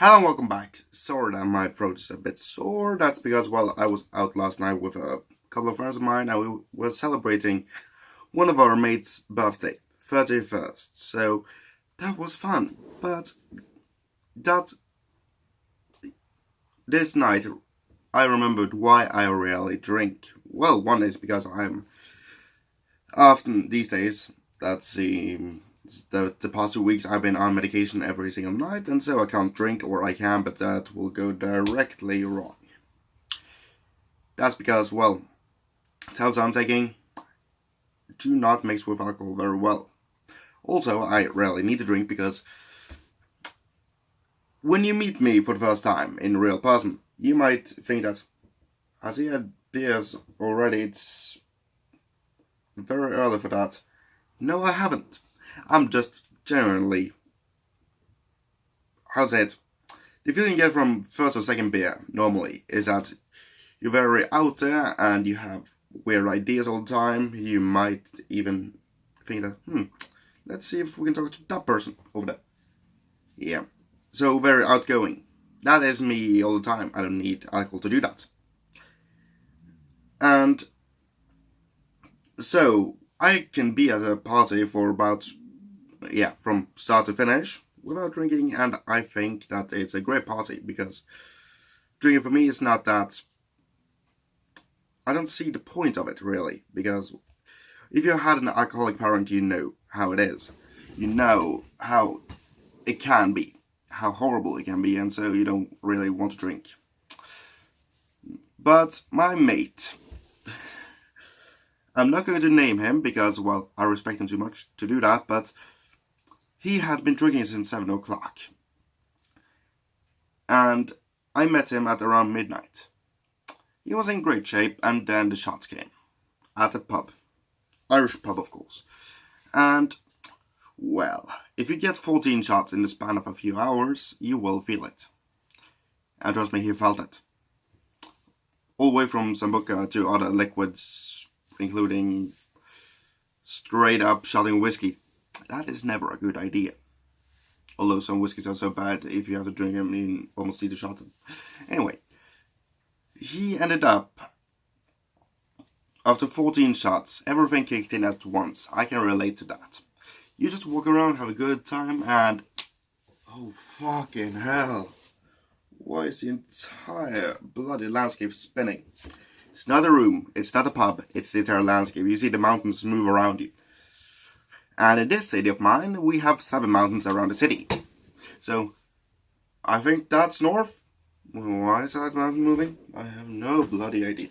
Hello and welcome back. Sorry that my throat is a bit sore. That's because, well, I was out last night with a couple of friends of mine and we were celebrating one of our mates' birthday, 31st. So that was fun. But that this night I remembered why I really drink. Well, one is because I'm often these days, that's the past 2 weeks I've been on medication every single night, and so I can't drink, or I can, but that will go directly wrong. That's because, well, tablets I'm taking do not mix with alcohol very well. Also, I rarely need to drink because when you meet me for the first time in real person, you might think that, has he had beers already? It's very early for that. No, I haven't. I'm just genuinely, how to say it, the feeling you get from first or second beer normally is that you're very out there and you have weird ideas all the time. You might even think that, let's see if we can talk to that person over there. Yeah. So very outgoing. That is me all the time. I don't need alcohol to do that. And so I can be at a party for about, from start to finish without drinking, and I think that it's a great party because drinking for me is not that. I don't see the point of it really, because if you had an alcoholic parent, you know how it is. You know how it can be, how horrible it can be, and so you don't really want to drink. But my mate, I'm not going to name him because, well, I respect him too much to do that, but he had been drinking since 7 o'clock. And I met him at around midnight. He was in great shape, and then the shots came. At a pub. Irish pub, of course. And, well, if you get 14 shots in the span of a few hours, you will feel it. And trust me, he felt it. All the way from Sambuca to other liquids, including straight up shotting whiskey. That is never a good idea. Although some whiskeys are so bad, if you have to drink them, you almost need to shot them. Anyway, he ended up, after 14 shots, everything kicked in at once. I can relate to that. You just walk around, have a good time, and oh fucking hell. Why is the entire bloody landscape spinning? It's not a room, it's not a pub, it's the entire landscape. You see the mountains move around you. And in this city of mine, we have 7 mountains around the city. So, I think that's north. Why is that mountain moving? I have no bloody idea.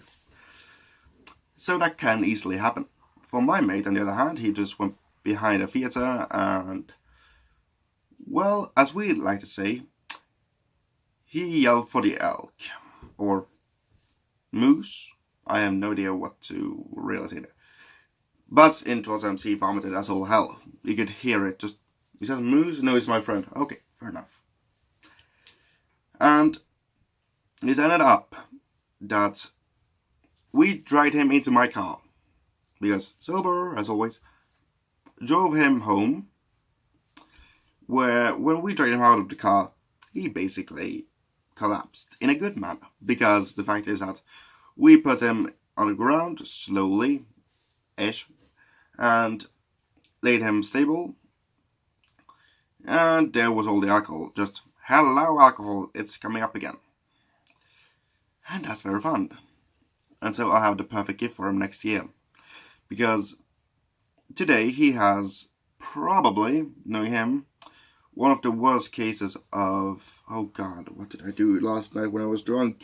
So that can easily happen. For my mate, on the other hand, he just went behind a theatre and, well, as we like to say, he yelled for the elk. Or moose. I have no idea what to really say there. But in towards MC, he vomited as all hell. You could hear it just. He said, moose? No, he's my friend. Okay, fair enough. And it ended up that we dragged him into my car. Because, sober, as always, drove him home. Where, when we dragged him out of the car, he basically collapsed in a good manner. Because the fact is that we put him on the ground, slowly-ish, and laid him stable, and there was all the alcohol. Just, hello alcohol, it's coming up again. And that's very fun. And so I have the perfect gift for him next year. Because today he has probably, knowing him, one of the worst cases of, oh god, what did I do last night when I was drunk?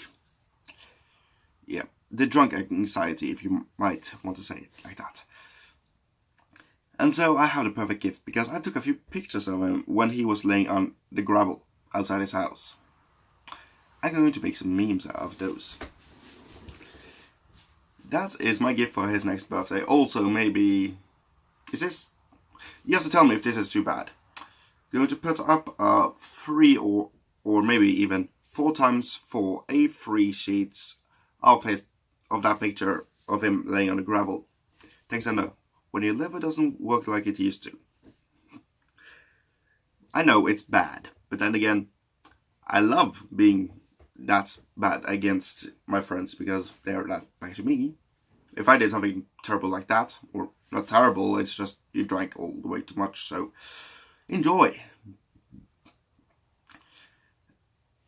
Yeah, the drunk anxiety, if you might want to say it like that. And so I have the perfect gift, because I took a few pictures of him when he was laying on the gravel outside his house. I'm going to make some memes out of those. That is my gift for his next birthday. Also, maybe... Is this... You have to tell me if this is too bad. I'm going to put up 3 or maybe even 4x4 A3 sheets of that picture of him laying on the gravel. Thanks, I know. When your liver doesn't work like it used to. I know it's bad, but then again, I love being that bad against my friends because they're that bad to me. If I did something terrible like that, or not terrible, it's just you drank all the way too much, so enjoy.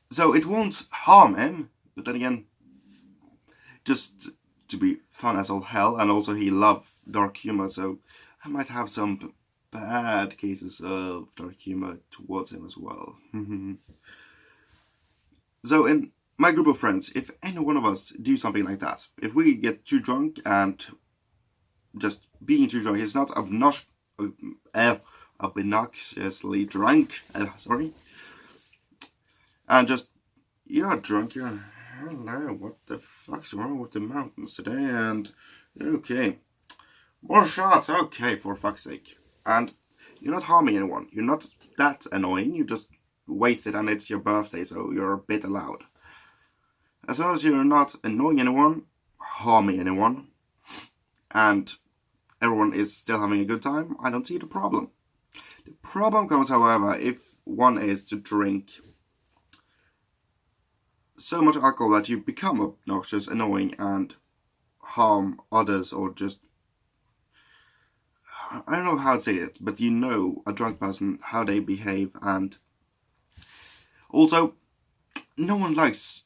So it won't harm him, but then again, just to be fun as all hell, and also he loved dark humor, so I might have some bad cases of dark humor towards him as well. So in my group of friends, if any one of us do something like that, if we get too drunk and just being too drunk is not obnoxiously drunk, sorry, and just, you're drunk, you're, hello, what the fuck's wrong with the mountains today, and, okay, more shots, okay, for fuck's sake, and you're not harming anyone, you're not that annoying, you just wasted and it's your birthday, so you're a bit allowed. As long as you're not annoying anyone, harming anyone, and everyone is still having a good time, I don't see the problem. The problem comes, however, if one is to drink so much alcohol that you become obnoxious, annoying, and harm others, or just, I don't know how to say it, but you know a drunk person, how they behave, and also, no one likes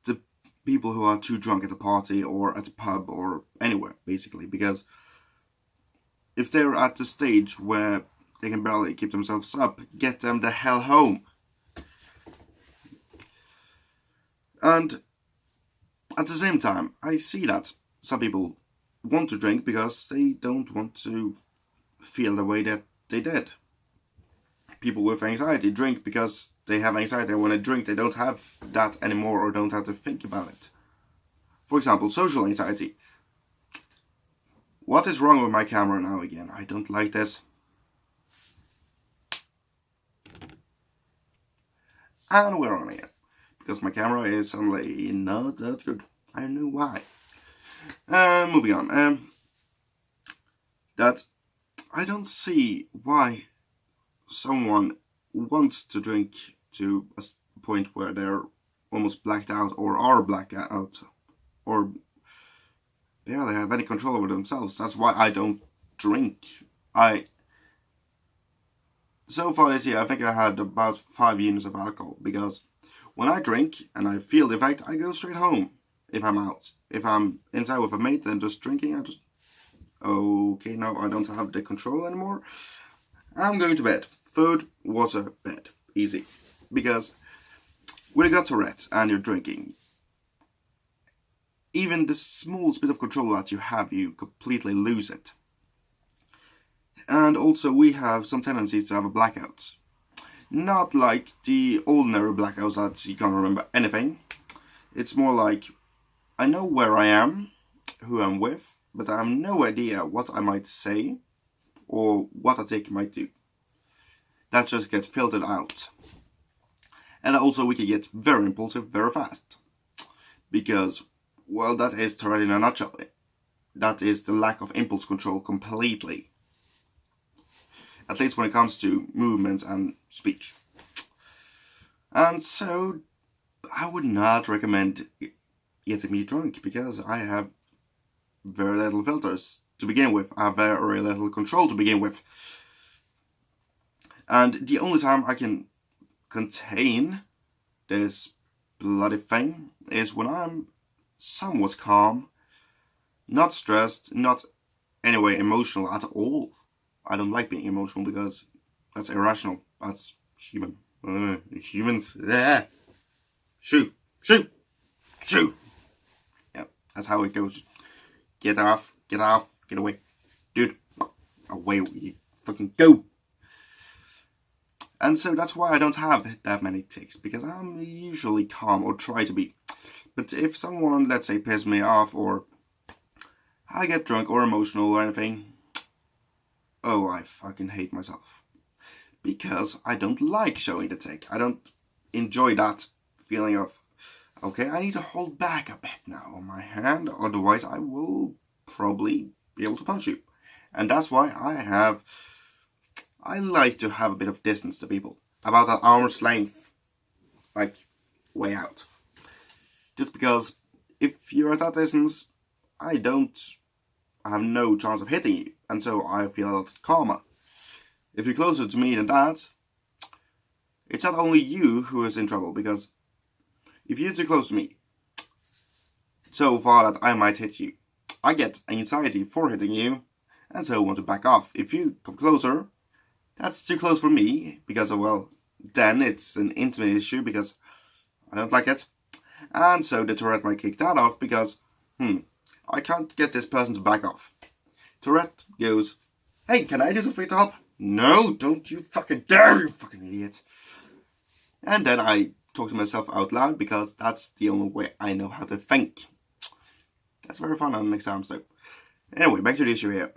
the people who are too drunk at a party or at a pub or anywhere, basically, because if they're at the stage where they can barely keep themselves up, get them the hell home. And at the same time, I see that some people want to drink because they don't want to feel the way that they did. People with anxiety drink because they have anxiety, and when they drink they don't have that anymore or don't have to think about it. For example, social anxiety. What is wrong with my camera now again? I don't like this. And we're on again. Because my camera is suddenly not that good. I don't know why. Moving on. That I don't see why someone wants to drink to a point where they're almost blacked out or are blacked out or barely have any control over themselves. That's why I don't drink. So far this year, I think I had about 5 units of alcohol, because when I drink and I feel the effect, I go straight home if I'm out. If I'm inside with a mate and just drinking, I just, okay, now I don't have the control anymore. I'm going to bed. Food, water, bed. Easy. Because when you got Tourette and you're drinking, even the smallest bit of control that you have, you completely lose it. And also we have some tendencies to have a blackout. Not like the ordinary blackouts that you can't remember anything. It's more like, I know where I am, who I'm with, but I have no idea what I might say or what I think I might do. That just gets filtered out. And also we can get very impulsive very fast. Because, well, that is Tourette in a nutshell. That is the lack of impulse control completely. At least when it comes to movements and speech. And so, I would not recommend getting me drunk, because I have very little filters to begin with. I have very little control to begin with. And the only time I can contain this bloody thing is when I'm somewhat calm, not stressed, not anyway emotional at all. I don't like being emotional because that's irrational. That's human. Humans. Yeah. Shoot. Yeah, that's how it goes. Get off, get away. Dude, away you fucking go. And so that's why I don't have that many tics, because I'm usually calm, or try to be. But if someone, let's say, pisses me off, or I get drunk or emotional or anything, oh, I fucking hate myself. Because I don't like showing the tic. I don't enjoy that feeling of, okay, I need to hold back a bit now on my hand, otherwise I will probably be able to punch you. And that's why I like to have a bit of distance to people. About an arm's length. like, way out. Just because if you're at that distance, I have no chance of hitting you, and so I feel a lot calmer. If you're closer to me than that, it's not only you who is in trouble, because if you're too close to me, so far that I might hit you, I get anxiety for hitting you, and so want to back off. If you come closer, that's too close for me, because, well, then it's an intimate issue, because I don't like it. And so the Tourette might kick that off, because, I can't get this person to back off. Tourette goes, "Hey, can I do something to help?" "No, don't you fucking dare, you fucking idiot." And then I talk to myself out loud, because that's the only way I know how to think. That's very fun on exams though. Anyway, back to the issue here.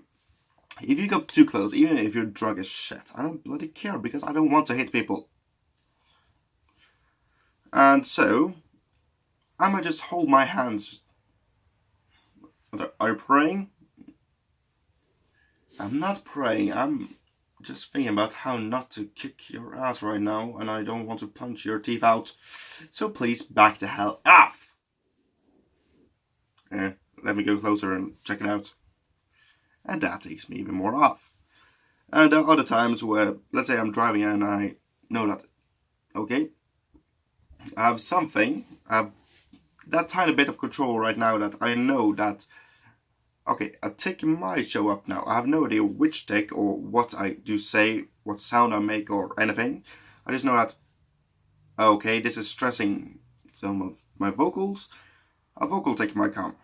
If you come too close, even if you're drunk as shit, I don't bloody care, because I don't want to hit people. And so, I might just hold my hands. Are you praying? I'm not praying, I'm just thinking about how not to kick your ass right now, and I don't want to punch your teeth out. So please back the hell off! Let me go closer and check it out. And that takes me even more off. And there are other times where, let's say I'm driving and I know that, okay, I have something, I have that tiny bit of control right now that I know that, okay, a tick might show up now. I have no idea which tick or what I do say, what sound I make or anything. I just know that, okay, this is stressing some of my vocals. A vocal tick might come.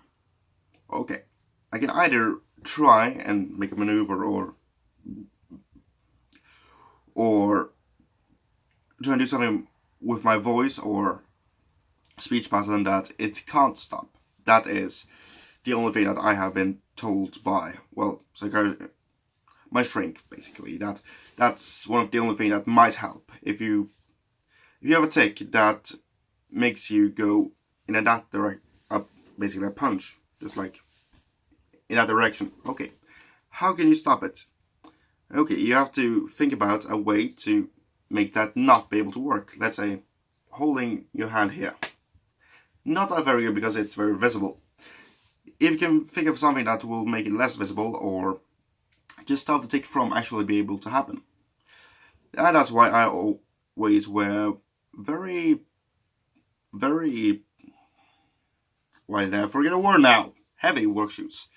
Okay, I can either try and make a maneuver or try and do something with my voice or speech pattern that it can't stop. That is the only thing that I have been told by, well, my shrink, basically. That's one of the only things that might help. If you have a tick that makes you go in that direction, basically a punch, just like in that direction. Okay, how can you stop it? Okay, you have to think about a way to make that not be able to work. Let's say holding your hand here. Not that very good, because it's very visible. If you can think of something that will make it less visible, or just stop the tick from actually be able to happen. And that's why I always wear very, why did I forget a word now? Heavy work shoes.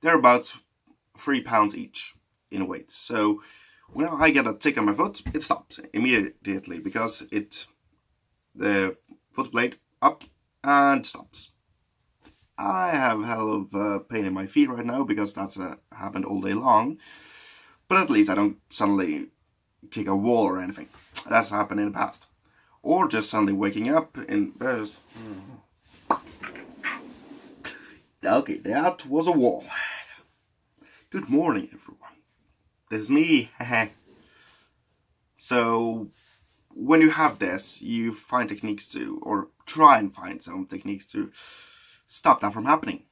They're about 3 pounds each in weight. So whenever I get a tick on my foot, it stops immediately, because the foot blade up and stops. I have hell of pain in my feet right now, because that's happened all day long. But at least I don't suddenly kick a wall or anything. That's happened in the past. Or just suddenly waking up in bed. Okay, that was a wall. Good morning, everyone. This is me. So, when you have this, you find techniques to, or try and find some techniques to stop that from happening.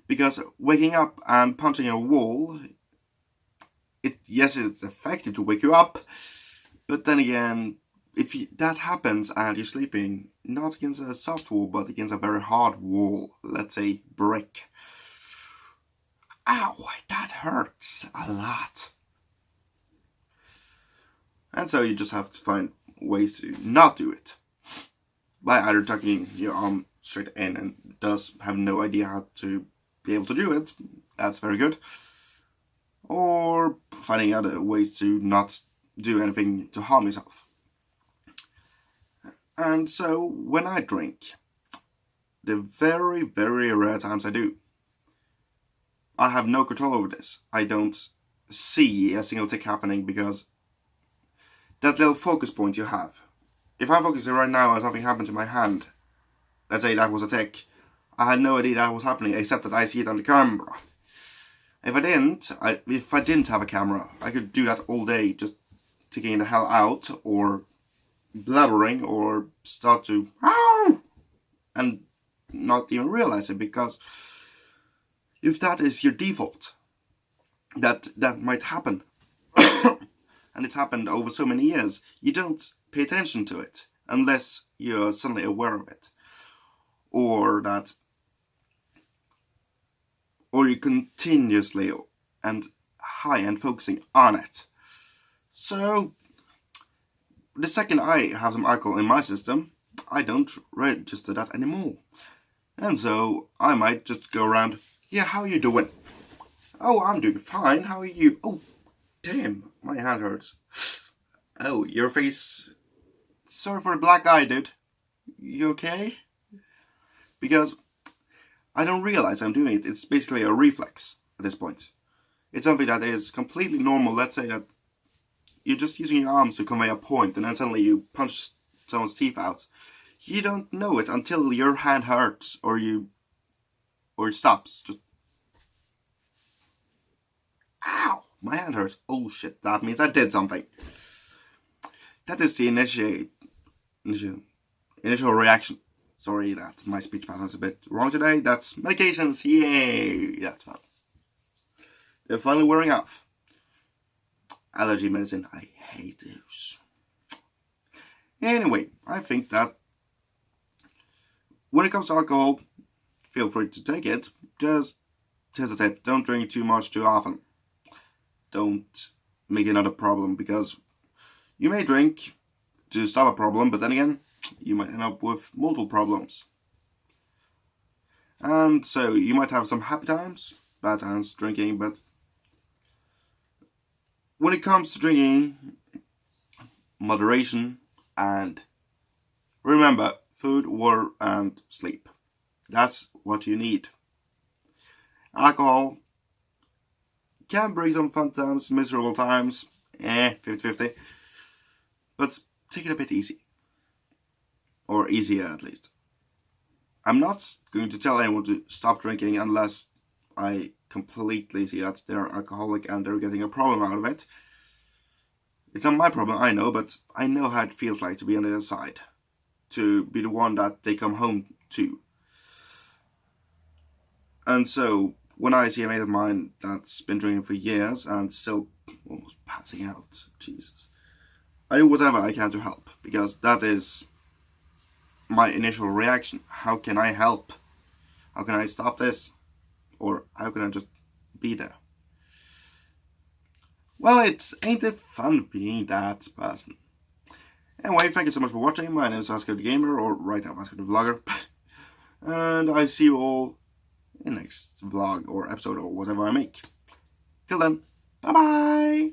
Because waking up and punching a wall, yes, it's effective to wake you up, but then again, if that happens and you're sleeping not against a soft wall, but against a very hard wall, let's say brick, ow, that hurts a lot. And so you just have to find ways to not do it, by either tucking your arm straight in and does have no idea how to be able to do it. That's very good. Or finding other ways to not do anything to harm yourself. And so when I drink, the very, very rare times I do, I have no control over this. I don't see a single tick happening, because that little focus point you have. If I'm focusing right now and something happened to my hand, let's say that was a tick, I had no idea that was happening, except that I see it on the camera. If I didn't have a camera, I could do that all day, just ticking the hell out, or blabbering, or start to ow, and not even realize it, because if that is your default, that might happen. And it's happened over so many years, you don't pay attention to it unless you're suddenly aware of it. Or you're continuously and high and focusing on it. So, the second I have some alcohol in my system, I don't register that anymore. And so, I might just go around, yeah, how are you doing? Oh, I'm doing fine, how are you? Oh, damn, my hand hurts. Oh, your face... Sorry for the black eye, dude. You okay? Because I don't realize I'm doing it. It's basically a reflex at this point. It's something that is completely normal. Let's say that you're just using your arms to convey a point and then suddenly you punch someone's teeth out. You don't know it until your hand hurts or it stops. Just... Ow! My hand hurts. Oh shit, that means I did something. That is the initial reaction. Sorry that my speech pattern is a bit wrong today. That's medications. Yay! That's fun. They're finally wearing off. Allergy medicine. I hate those. Anyway, I think that when it comes to alcohol, feel free to take it. Just hesitate. Don't drink too much too often. Don't make another problem, because you may drink to stop a problem, but then again, you might end up with multiple problems. And so you might have some happy times, bad times drinking, but when it comes to drinking, moderation, and remember, food, water, and sleep. That's what you need. Alcohol can bring some fun times, miserable times, 50-50, but take it a bit easy. Or easier, at least. I'm not going to tell anyone to stop drinking unless I completely see that they're alcoholic and they're getting a problem out of it. It's not my problem, I know, but I know how it feels like to be on the other side. To be the one that they come home to. And so, when I see a mate of mine that's been drinking for years and still almost passing out, Jesus, I do whatever I can to help, because that is my initial reaction. How can I help? How can I stop this? Or how can I just be there? Well, ain't it fun being that person? Anyway, thank you so much for watching. My name is Vasco the Gamer, or right now Vasco the Vlogger. And I see you all in the next vlog or episode or whatever I make. Till then, bye bye!